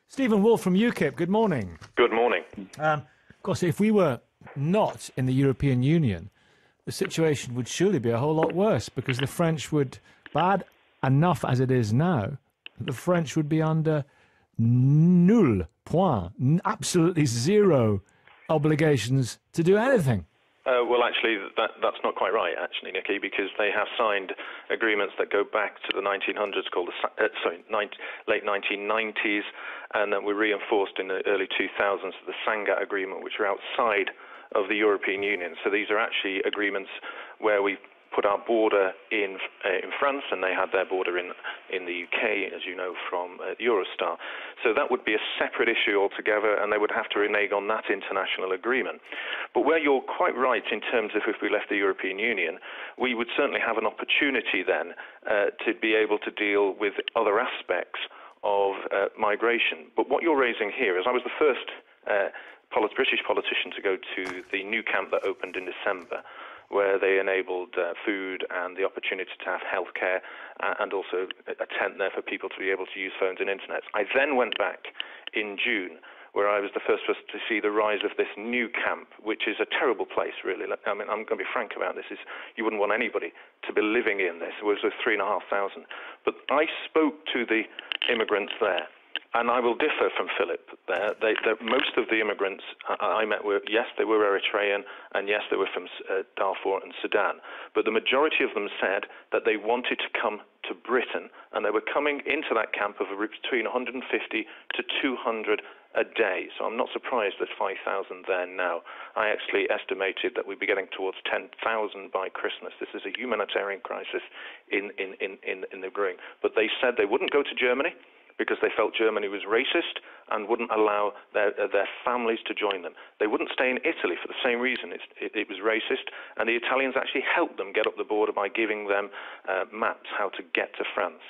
Steven Woolfe from UKIP, good morning. Good morning. Of course, if we were not in the European Union, the situation would surely be a whole lot worse, because the French would, bad enough as it is now, the French would be under nul point, absolutely zero obligations to do anything. Well, actually, that's not quite right, actually, Nicky, because they have signed agreements that go back to the 1900s, called late 1990s, and that were reinforced in the early 2000s, the Sangatte Agreement, which are outside of the European Union. So these are actually agreements where we put our border in France, and they had their border in the UK, as you know, from Eurostar. So that would be a separate issue altogether, and they would have to renege on that international agreement. But where you're quite right in terms of if we left the European Union, we would certainly have an opportunity then to be able to deal with other aspects of migration. But what you're raising here is, I was the first British politician to go to the new camp that opened in December, where they enabled food and the opportunity to have healthcare and also a tent there for people to be able to use phones and internet. I then went back in June, where I was the first person to see the rise of this new camp, which is a terrible place, really. I mean, I'm going to be frank about this. You wouldn't want anybody to be living in this. It was 3,500. But I spoke to the immigrants there, and I will differ from Philip there. Most of the immigrants I met were, yes, they were Eritrean, and yes, they were from Darfur and Sudan. But the majority of them said that they wanted to come to Britain, and they were coming into that camp of between 150 to 200 a day. So I'm not surprised there's 5,000 there now. I actually estimated that we'd be getting towards 10,000 by Christmas. This is a humanitarian crisis in the growing. But they said they wouldn't go to Germany, because they felt Germany was racist and wouldn't allow their families to join them. They wouldn't stay in Italy for the same reason. It was racist, and the Italians actually helped them get up the border by giving them maps how to get to France.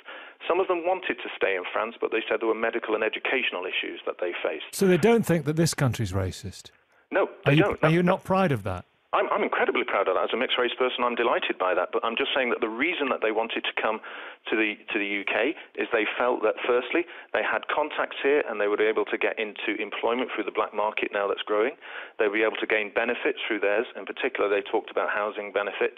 Some of them wanted to stay in France, but they said there were medical and educational issues that they faced. So they don't think that this country's racist? No, they don't. Are you not proud of that? I'm incredibly proud of that. As a mixed-race person, I'm delighted by that. But I'm just saying that the reason that they wanted to come to the UK is they felt that, firstly, they had contacts here and they would be able to get into employment through the black market now that's growing. They would be able to gain benefits through theirs. In particular, they talked about housing benefits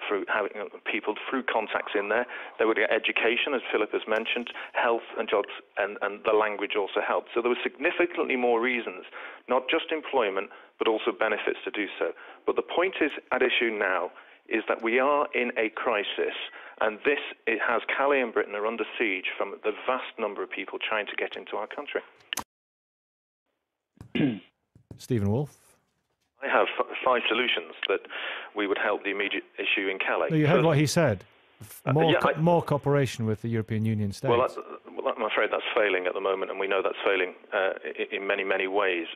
through having people through contacts in there. They would get education, as Philip has mentioned, health and jobs, and the language also helped. So there were significantly more reasons, not just employment, but also benefits to do so. But the point is at issue now is that we are in a crisis, and it has Calais and Britain are under siege from the vast number of people trying to get into our country. Steven Woolfe? I have 5 solutions that we would help the immediate issue in Calais. No, you heard what he said. More cooperation with the European Union states. Well, I'm afraid that's failing at the moment, and we know that's failing in many, many ways.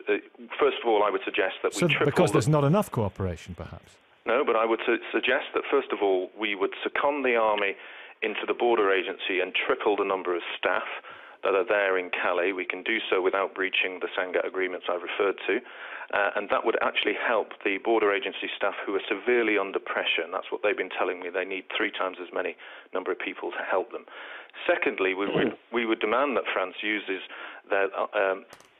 First of all, I would suggest that we triple... Because there's not enough cooperation, perhaps? No, but I would suggest that, first of all, we would second the army into the border agency and triple the number of staff that are there in Calais. We can do so without breaching the Sangatte agreements I referred to, and that would actually help the border agency staff who are severely under pressure, and that's what they've been telling me. They need 3 times as many number of people to help them. Secondly, we would demand that France uses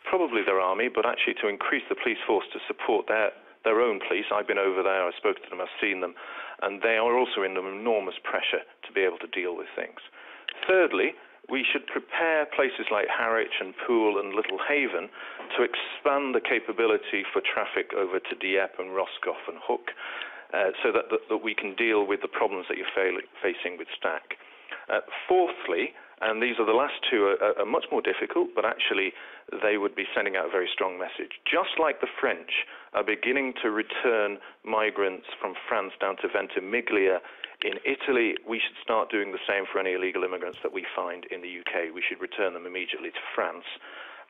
probably their army, but actually to increase the police force to support their own police. I've been over there, I've spoken to them, I've seen them, and they are also under enormous pressure to be able to deal with things. Thirdly, we should prepare places like Harwich and Poole and Little Haven to expand the capability for traffic over to Dieppe and Roscoff and Hook, so that we can deal with the problems that you're facing with Stack. Fourthly, and these are the last 2 are much more difficult, but actually they would be sending out a very strong message. Just like the French are beginning to return migrants from France down to Ventimiglia in Italy, we should start doing the same for any illegal immigrants that we find in the UK. We should return them immediately to France.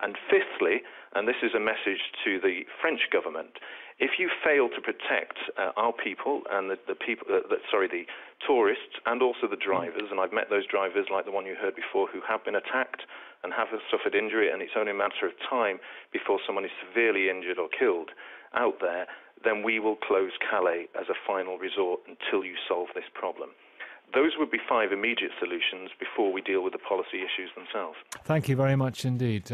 And fifthly, and this is a message to the French government, if you fail to protect our people and the tourists and also the drivers, and I've met those drivers like the one you heard before who have been attacked and have suffered injury, and it's only a matter of time before someone is severely injured or killed out there, then we will close Calais as a final resort until you solve this problem. Those would be 5 immediate solutions before we deal with the policy issues themselves. Thank you very much indeed.